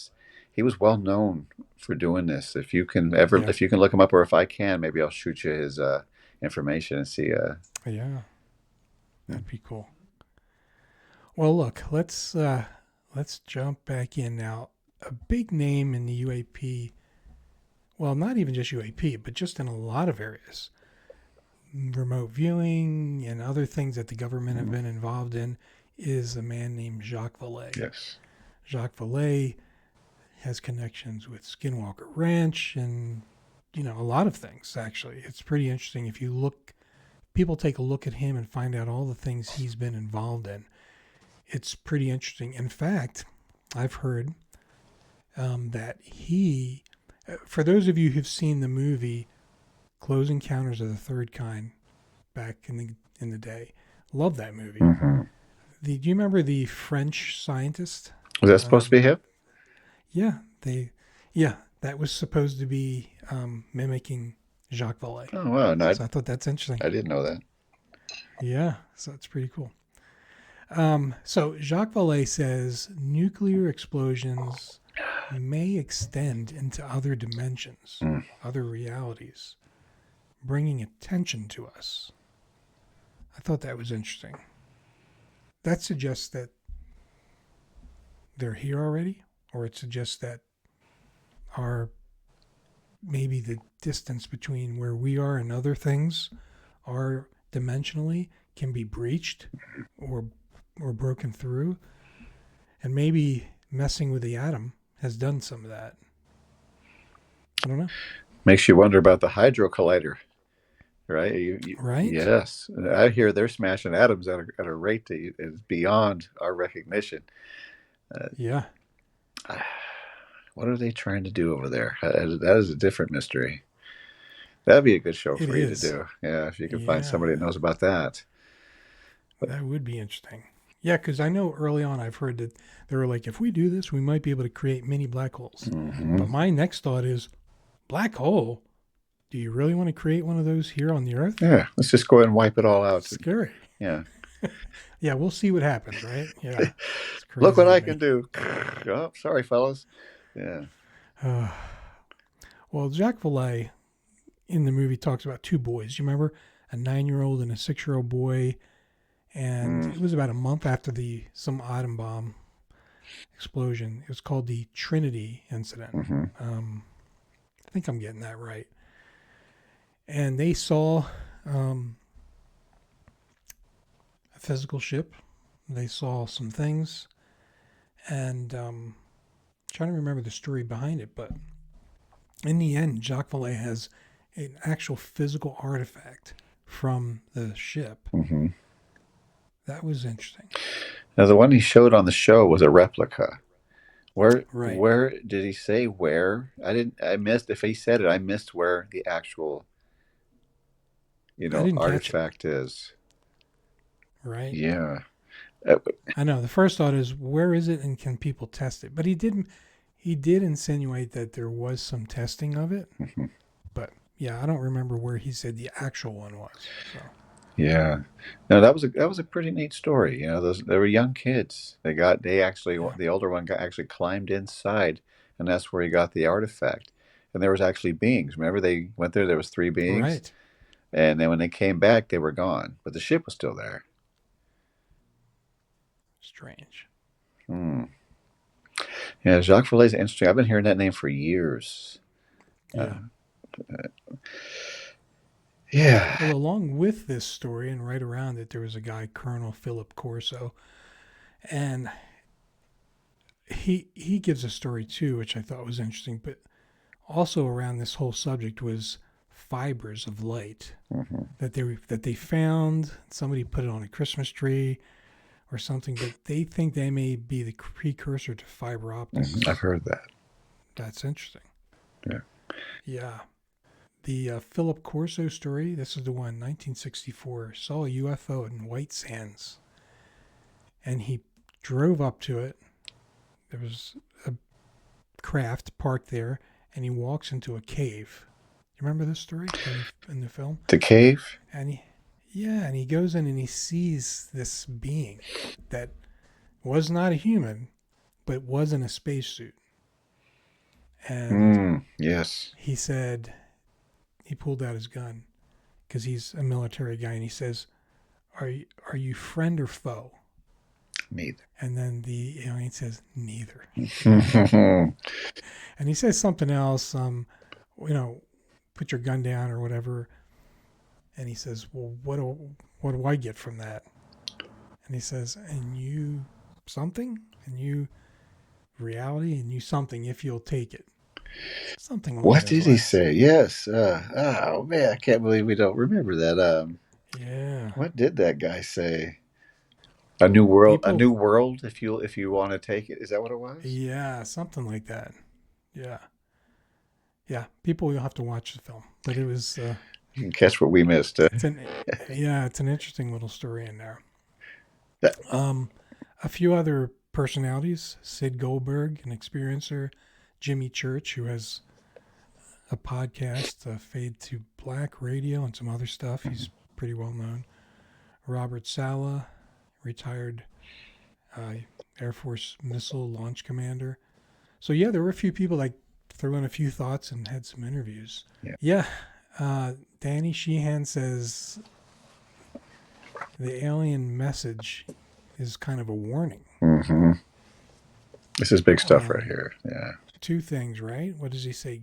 he was well known for doing this. If you can look him up, or if I can, maybe I'll shoot you his information and see.
Yeah, that'd be cool. Well, look, let's jump back in now. A big name in the UAP, well, not even just UAP, but just in a lot of areas, remote viewing and other things that the government have been involved in, is a man named Jacques Vallee.
Yes.
Jacques Vallee has connections with Skinwalker Ranch and, a lot of things, actually. It's pretty interesting. If people take a look at him and find out all the things he's been involved in, it's pretty interesting. In fact, I've heard that he, for those of you who've seen the movie Close Encounters of the Third Kind back in the day, love that movie.
Mm-hmm.
Do you remember the French scientist?
Was that supposed to be him?
Yeah, that was supposed to be mimicking Jacques Vallee.
Oh wow! No,
so I thought that's interesting.
I didn't know that.
Yeah, so it's pretty cool. So Jacques Vallee says nuclear explosions may extend into other dimensions, other realities, bringing attention to us. I thought that was interesting. That suggests that they're here already, or it suggests that maybe the distance between where we are and other things are dimensionally can be breached or broken through, and maybe messing with the atom has done some of that. I don't know.
Makes you wonder about the Hadron Collider, right?
Right?
Yes. I hear they're smashing atoms at a rate that is beyond our recognition.
Yeah.
What are they trying to do over there? That is a different mystery. That'd be a good show for you to do. Yeah, if you can find somebody that knows about that.
That would be interesting. Yeah, because I know early on I've heard that they were like, if we do this, we might be able to create mini black holes. Mm-hmm. But my next thought is, black hole? Do you really want to create one of those here on the Earth?
Yeah, let's just go ahead and wipe it all out.
It's scary.
Yeah.
Yeah, we'll see what happens, right? Yeah.
Look what I can do. Oh, sorry, fellas. Yeah.
Well, Jacques Vallee in the movie talks about two boys. You remember? A 9-year-old and a 6-year-old boy. And it was about a month after some atom bomb explosion. It was called the Trinity incident.
Mm-hmm.
I think I'm getting that right. And they saw a physical ship. They saw some things. And trying to remember the story behind it. But in the end, Jacques Vallee has an actual physical artifact from the ship.
Mm-hmm.
That was interesting.
Now, the one he showed on the show was a replica.
Right.
Where did he say where? I didn't. I missed. If he said it, I missed where the actual
I didn't catch it.
artifact is.
Right.
Yeah. Uh,
I know. The first thought is where is it and can people test it? But he didn't. He did insinuate that there was some testing of it.
mhm.
But yeah, I don't remember where he said the actual one was. So
Yeah. No, that was a pretty neat story. Those they were young kids. They actually
yeah.
the older one actually climbed inside, and that's where he got the artifact. And there was actually beings. Remember, they went there. There was three beings,
Right.
and then when they came back, they were gone, but the ship was still there.
Strange.
Hmm. Yeah, Jacques Vallee is interesting. I've been hearing that name for years.
Yeah.
Yeah.
Well, along with this story and right around it, there was a guy, Colonel Philip Corso, and he gives a story too, which I thought was interesting. But also around this whole subject was fibers of light
hmm
that they found. Somebody put it on a Christmas tree or something, but they think they may be the precursor to fiber
I've
optics.
heard that.
That's interesting.
Yeah.
Yeah. The Philip Corso story, this is the one, 1964, saw a UFO in White Sands. And he drove up to it. There was a craft parked there, and he walks into a cave. You remember this story in the film?
The cave.
And he goes in and he sees this being that was not a human, but was in a spacesuit. And
Yes.
he said, he pulled out his gun because he's a military guy, and he says, "Are you friend or foe?"
Neither.
And then the alien says, "Neither."
hmm
And he says something else, you know, put your gun down or whatever. And he says, "Well, what do I get from that?" And he says, "And you something, and you reality, and you something if you'll take it." Something along
What
those
did he
lines.
say? Yes. Oh man, I can't believe we don't remember that.
Yeah.
What did that guy say? A new world. A
People,
new world. If you want to take it, is that what it was?
yeah, something like that. Yeah. Yeah. People will have to watch the film. But it was,
You can catch what we missed.
it's an, yeah, it's an interesting little story in there.
That-
Um, a few other personalities: Sid Goldberg, an experiencer; Jimmy Church, who has a podcast, Fade to Black Radio, and some other stuff. He's pretty well known. Robert Sala, retired uh, Air Force missile launch commander. So yeah, there were a few people that threw in a few thoughts and had some interviews.
yeah.
Yeah, Danny Sheehan says the alien message is kind of a warning.
hmm This is big stuff right
Um,
here. Yeah.
Two things, right? What does he say?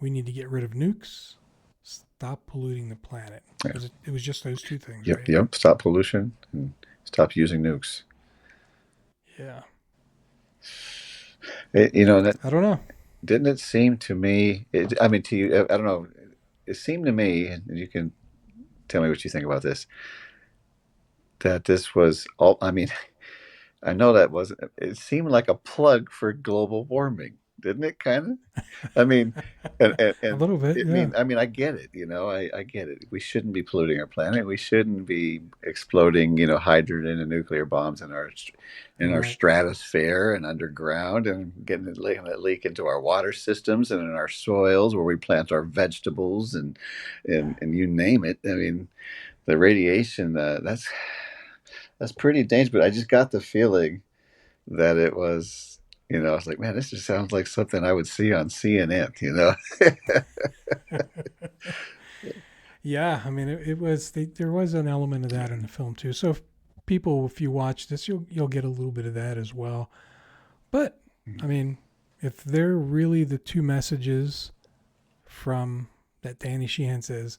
We need to get rid of nukes. Stop polluting the planet.
Yeah.
It was just those two things,
Yep.
right?
Yep. Stop pollution and stop using nukes.
Yeah.
That
I don't know.
didn't it seem to me. I mean, to you. I don't know. It seemed to me, and you can tell me what you think about this. That this was all. I mean, I know that wasn't. It seemed like a plug for global warming, didn't it? Kind of. I mean,
A
and
little bit, yeah.
I get it. I get it. We shouldn't be polluting our planet. We shouldn't be exploding, hydrogen and nuclear bombs in our
Right.
stratosphere and underground, and letting it leak into our water systems and in our soils where we plant our vegetables and you name it. I mean, the radiation. That's pretty dangerous. But I just got the feeling that it was, I was like, man, this just sounds like something I would see on CNN.
Yeah, I mean, it was there was an element of that in the film too. So, if you watch this, you'll get a little bit of that as well. But I mean, if they're really the two messages from that Danny Sheehan says,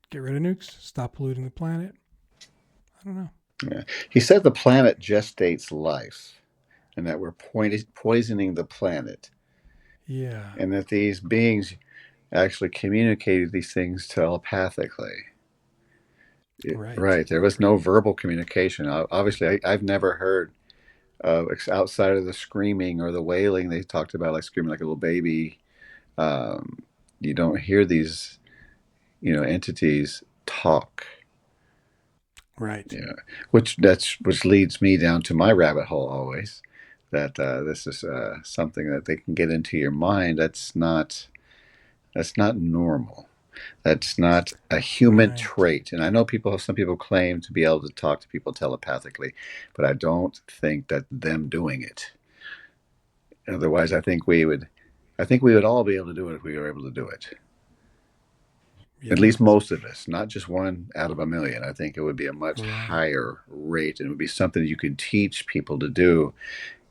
get rid of nukes, stop polluting the planet. I don't know.
Yeah. He said the planet gestates life, and that we're poisoning the planet,
Yeah,
and that these beings actually communicated these things telepathically.
Right.
Right. There was no verbal communication. Obviously, I've never heard outside of the screaming or the wailing. They talked about like screaming like a little baby. Um, you don't hear these, entities talk.
Right.
Yeah, which leads me down to my rabbit hole always. That this is something that they can get into your mind. That's not normal. That's not a human
Right.
trait. And I know some people claim to be able to talk to people telepathically, but I don't think that them doing it. Otherwise, I think we would all be able to do it if we were able to do it. At
Yeah.
least most of us, not just one out of a million. I think it would be a much
Right.
higher rate, and it would be something you could teach people to do,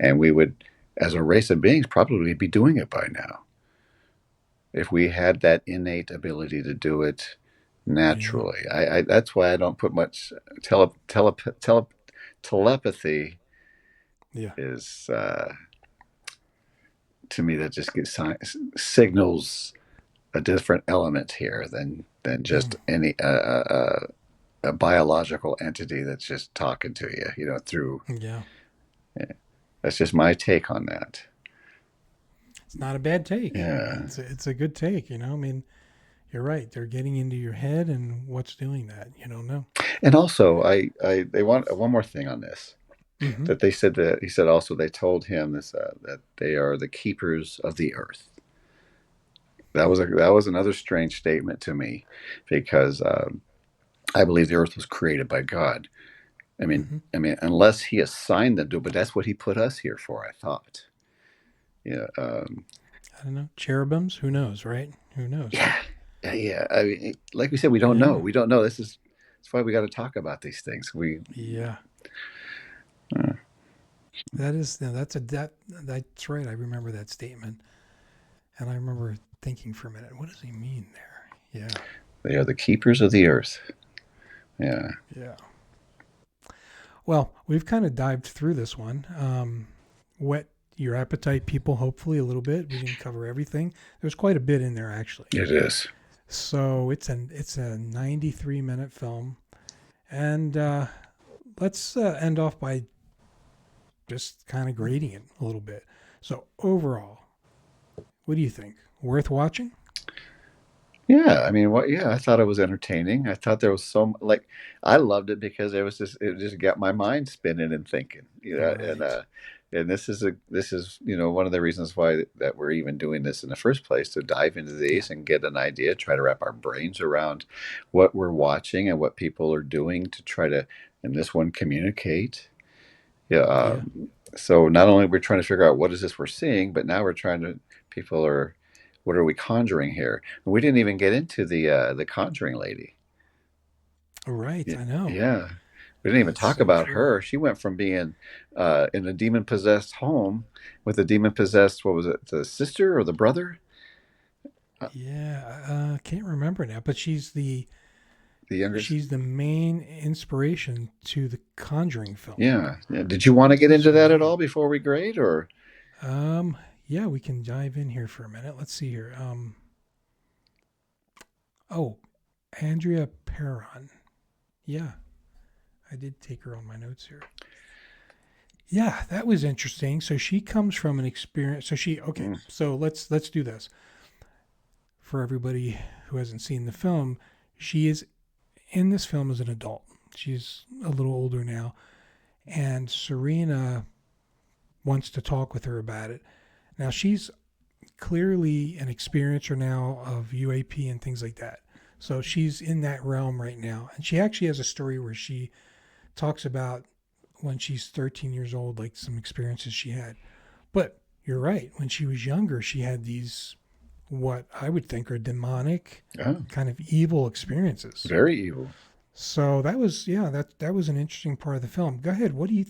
and we would, as a race of beings, probably be doing it by now if we had that innate ability to do it
Yeah.
naturally. That's why I don't put much telepathy
Yeah.
is to me that just signals a different element here than
Yeah.
just any a biological entity that's just talking to you, through.
Yeah.
That's just my take on that.
It's not a bad take.
Yeah.
It's a good take. I mean, you're right. They're getting into your head, and what's doing that? You don't know.
And also, I they want one more thing on this.
Mm-hmm.
That they said that he said also they told him this that they are the keepers of the earth. That was another strange statement to me, because I believe the earth was created by God. I mean,
Mm-hmm.
unless He assigned them to, but that's what He put us here for. I thought. Yeah.
I don't know. Cherubims? Who knows, right? Who knows?
Yeah. Yeah. I mean, like we said, we don't know.
Yeah.
We don't know. That's why we got to talk about these things.
Yeah.
Uh,
That is, that's right. I remember that statement. And I remember thinking for a minute, what does he mean there? Yeah.
they are the keepers of the earth. Yeah.
Yeah. Well, we've kind of dived through this one. Whet your appetite, people, hopefully a little bit. We didn't cover everything. There's quite a bit in there, actually.
It is.
So it's a 93-minute film. And let's end off by just kind of grading it a little bit. So overall, what do you think? Worth watching?
Yeah, I mean, what? Yeah, I thought it was entertaining. I thought there was like, I loved it because it just got my mind spinning and thinking,
Right.
and this is one of the reasons why that we're even doing this in the first place, to dive into
Yeah.
these and get an idea, try to wrap our brains around what we're watching and what people are doing to try to, in this one, communicate. Yeah.
Yeah.
So not only we're trying to figure out what is this we're seeing, but now we're trying to people are what are we conjuring here? And we didn't even get into the conjuring lady.
Right.
Yeah,
I know.
yeah. We didn't even
That's
talk
so
about
true.
her. She went from being in a demon possessed home with a demon possessed, what was it, the sister or the brother? Uh,
Yeah. I can't remember now, but
the younger.
she's the main inspiration to the Conjuring film.
Yeah, yeah. Did you want to
What
get
was
into
her
that at
name?
all before we grade, or?
Um, yeah, we can dive in here for a minute. Let's see here. Oh, Andrea Perron. Yeah, I did take her on my notes here. Yeah, that was interesting. So she comes from an experience. So she okay.
Mm,
So let's do this for everybody who hasn't seen the film. She is in this film as an adult. She's a little older now, and Serena wants to talk with her about it. Now she's clearly an experiencer now of UAP and things like that. So she's in that realm right now. And she actually has a story where she talks about when she's 13 years old, like some experiences she had. But you're right. When she was younger, she had these, what I would think are demonic,
oh,
kind of evil experiences.
very evil.
So that was, yeah, that was an interesting part of the film. Go ahead. What do you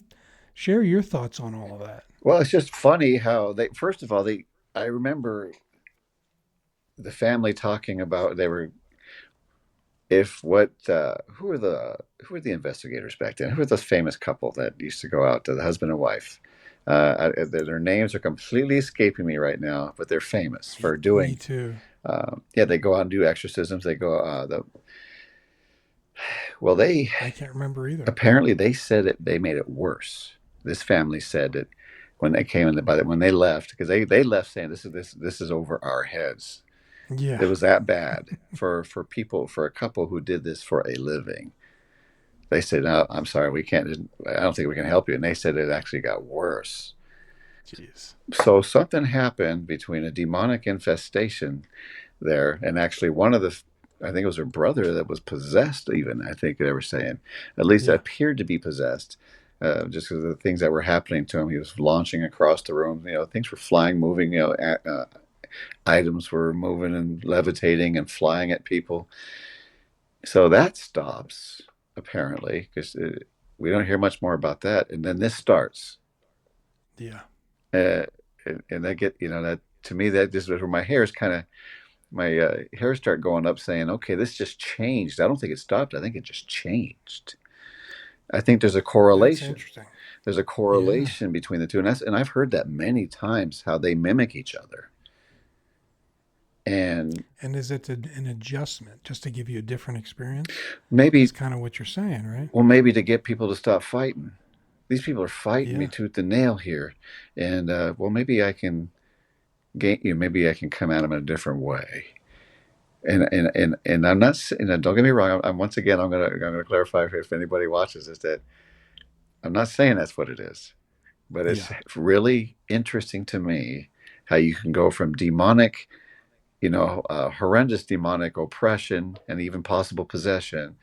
share your thoughts on all of that?
Well, it's just funny how they. First of all, they. I remember the family talking about they were if what who were the investigators back then? Who were those famous couple that used to go out to the husband and wife? Their names are completely escaping me right now, but they're famous for
Me
doing.
too.
Yeah, they go out and do exorcisms. They go Well, they
I can't remember either.
apparently they said it. They made it worse. This family said that when they came in, when they left, because they left saying this is over our heads.
Yeah.
It was that bad for people, for a couple who did this for a living. They said, "No, I'm sorry, we can't. I don't think we can help you." And they said it actually got worse.
Jeez.
So something happened between a demonic infestation there, and actually one of the, I think it was her brother that was possessed. Even I think they were saying, at least it
Yeah.
appeared to be possessed, just because of the things that were happening to him. He was launching across the room. Things were flying, moving. Items were moving and levitating and flying at people. So that stops apparently because we don't hear much more about that. And then this starts,
Yeah.
uh, and I get that to me that this is where my hairs start going up, saying, "Okay, this just changed. I don't think it stopped. I think it just changed." I think there's a
That's
correlation.
interesting.
There's a
Yeah.
correlation between the two, and I've heard that many times how they mimic each other. And
And is it an adjustment just to give you a different experience? Is
maybe,
kind of what you're saying, right?
well, maybe to get people to stop fighting. These people are fighting me
Yeah.
tooth and nail here, and well, maybe I can maybe I can come at them in a different way. And I'm not. And don't get me wrong. I'm once again. I'm gonna clarify if anybody watches this that I'm not saying that's what it is, but it's
Yeah.
really interesting to me how you can go from demonic, horrendous demonic oppression and even possible possession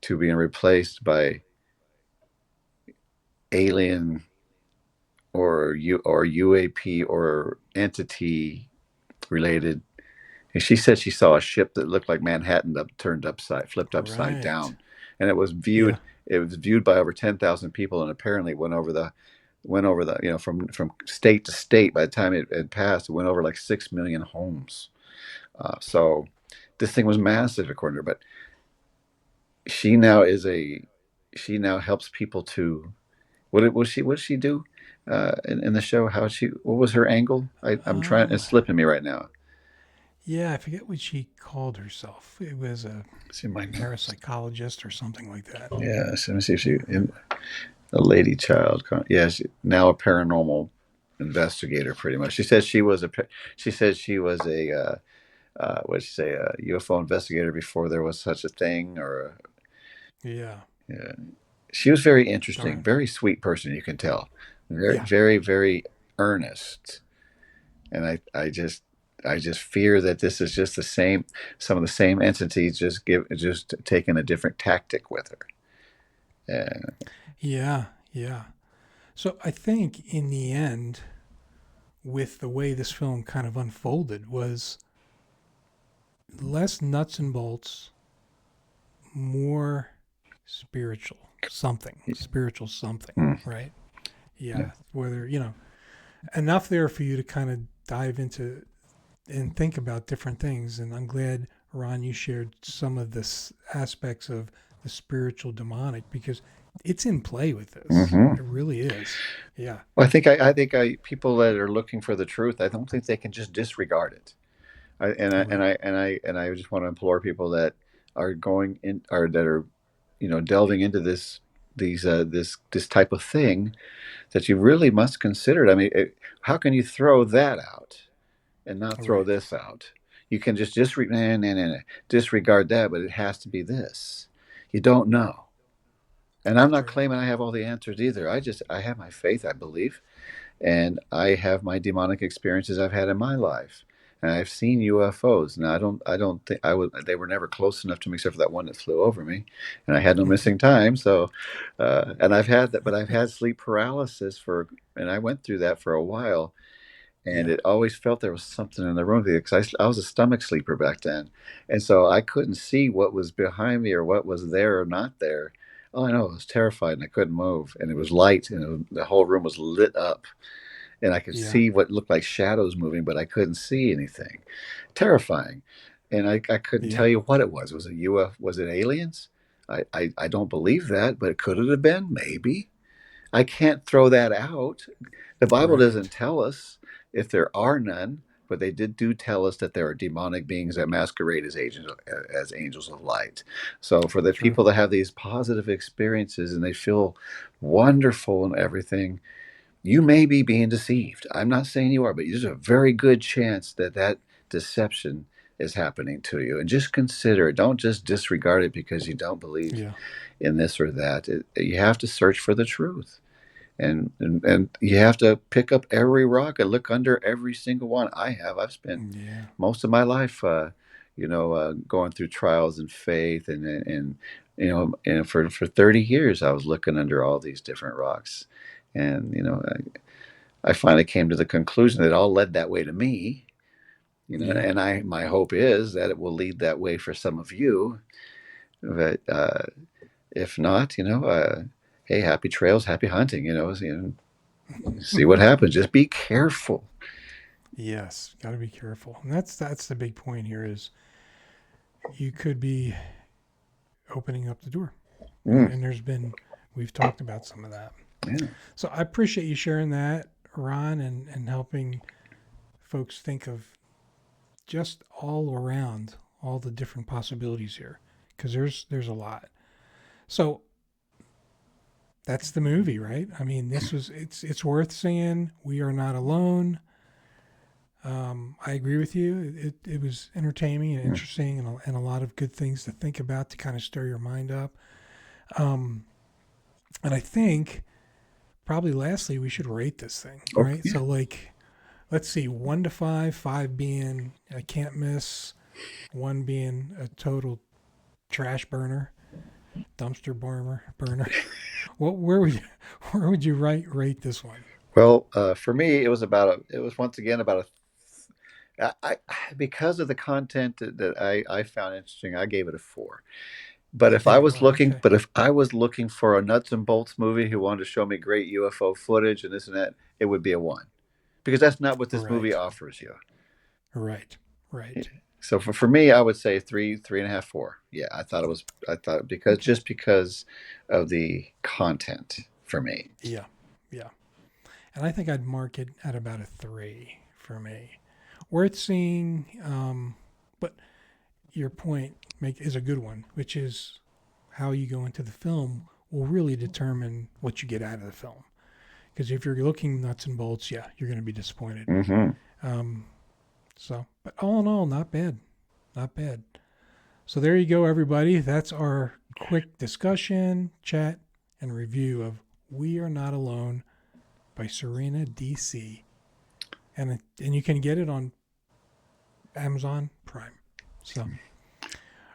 to being replaced by alien or UAP or entity related. And she said she saw a ship that looked like Manhattan flipped upside
Right.
down, and it was viewed.
Yeah.
It was viewed by over 10,000 people, and apparently went over the from state to state. By the time it had passed, it went over like 6 million homes. So this thing was massive, according to her. But she now is a she now helps people to what did she do in the show? What was her angle? I'm trying.
Um.
It's slipping me right now.
Yeah. I forget what she called herself. It was a
It's in my notes.
parapsychologist or something like that.
Yeah, so let me see if a lady child. Yeah, now a paranormal investigator, pretty much. She said she was a what did she say, a UFO investigator before there was such a thing, or
Yeah.
yeah. She was very
All
interesting,
right.
very sweet person. You can tell, very,
Yeah.
very, very earnest. And I just fear that this is just the same. Some of the same entities just taking a different tactic with her. And
Yeah. Yeah. So I think in the end, with the way this film kind of unfolded, was less nuts and bolts, more spiritual something,
mm,
right?
yeah.
Yeah. Whether, enough there for you to kind of dive into and think about different things. And I'm glad, Ron, you shared some of this aspects of the spiritual demonic because it's in play with this.
Hmm.
It really is. Yeah.
Well, I think people that are looking for the truth, I don't think they can just disregard it.
Right.
And I just want to implore people that are going in, or that are, delving into this type of thing, that you really must consider it. I mean, how can you throw that out and not throw
Right.
this out? You can just nah, nah, nah, nah, disregard that, but it has to be this. You don't know. And I'm not
Right.
claiming I have all the answers either. I have my faith, I believe, and I have my demonic experiences I've had in my life, and I've seen UFOs. Now I don't think I would. They were never close enough to me, except for that one that flew over me, and I had no missing time. So, and I've had that, but I've had sleep paralysis and I went through that for a while, and
Yeah.
it always felt there was something in the room because I was a stomach sleeper back then, and so I couldn't see what was behind me or what was there or not there. Oh, I know, I was terrified and I couldn't move, and it was light, and the whole room was lit up, and I could
Yeah.
see what looked like shadows moving, but I couldn't see anything. Terrifying, and I couldn't
Yeah.
tell you what it was. Was it UFO? Was it aliens? I don't believe that, but could it have been? Maybe. I can't throw that out. The Bible doesn't
Right.
tell us if there are none. but they do tell us that there are demonic beings that masquerade as angels of light. So for the
True.
people that have these positive experiences and they feel wonderful and everything, you may be being deceived. I'm not saying you are, but there's a very good chance that that deception is happening to you. And just consider it. Don't just disregard it because you don't believe
Yeah.
in this or that. You have to search for the truth. And you have to pick up every rock and look under every single one. I've spent
Yeah.
most of my life, going through trials and faith, and and for 30 years I was looking under all these different rocks, and I finally came to the conclusion that it all led that way to me.
Yeah.
And my hope is that it will lead that way for some of you. But if not, hey, happy trails, happy hunting. See what happens. Just be careful.
Yes. Got to be careful. And that's the big point here is you could be opening up the door.
Mm,
And we've talked about some of that.
yeah.
So I appreciate you sharing that, Ron, and helping folks think of just all around all the different possibilities here, because there's a lot. So that's the movie, right? I mean, it's worth seeing. We Are Not Alone. I agree with you. It was entertaining and interesting, and a lot of good things to think about to kind of stir your mind up. And I think probably lastly we should rate this thing, right?
Yeah.
So let's see, 1 to 5, 5 being I can't miss, 1 being a total trash burner, dumpster burner. Where would you rate this one?
Well, for me, it was once again about because of the content that I found interesting, I gave it a 4. But if I was looking,
Okay.
but if I was looking for a nuts and bolts movie who wanted to show me great UFO footage and this and that, it would be a 1, because that's not what this movie
Right.
offers you.
Right.
So for me, I would say 3.5, 4. Yeah, I thought because of the content for me.
Yeah. And I think I'd mark it at about a 3 for me. Worth seeing, but your point is a good one, which is how you go into the film will really determine what you get out of the film. Because if you're looking nuts and bolts, yeah, you're going to be disappointed.
Mm-hmm.
But all in all, not bad. So there you go, everybody. That's our quick discussion, chat, and review of We Are Not Alone by Serena DC. And you can get it on Amazon Prime. So,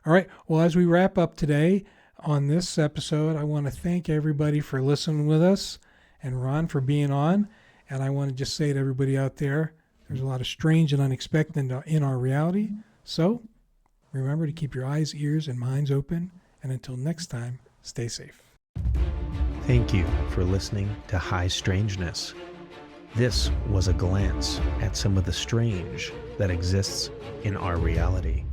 all right. Well, as we wrap up today on this episode, I want to thank everybody for listening with us and Ron for being on. And I want to just say to everybody out there, there's a lot of strange and unexpected in our reality. So remember to keep your eyes, ears, and minds open. And until next time, stay safe.
Thank you for listening to High Strangeness. This was a glance at some of the strange that exists in our reality.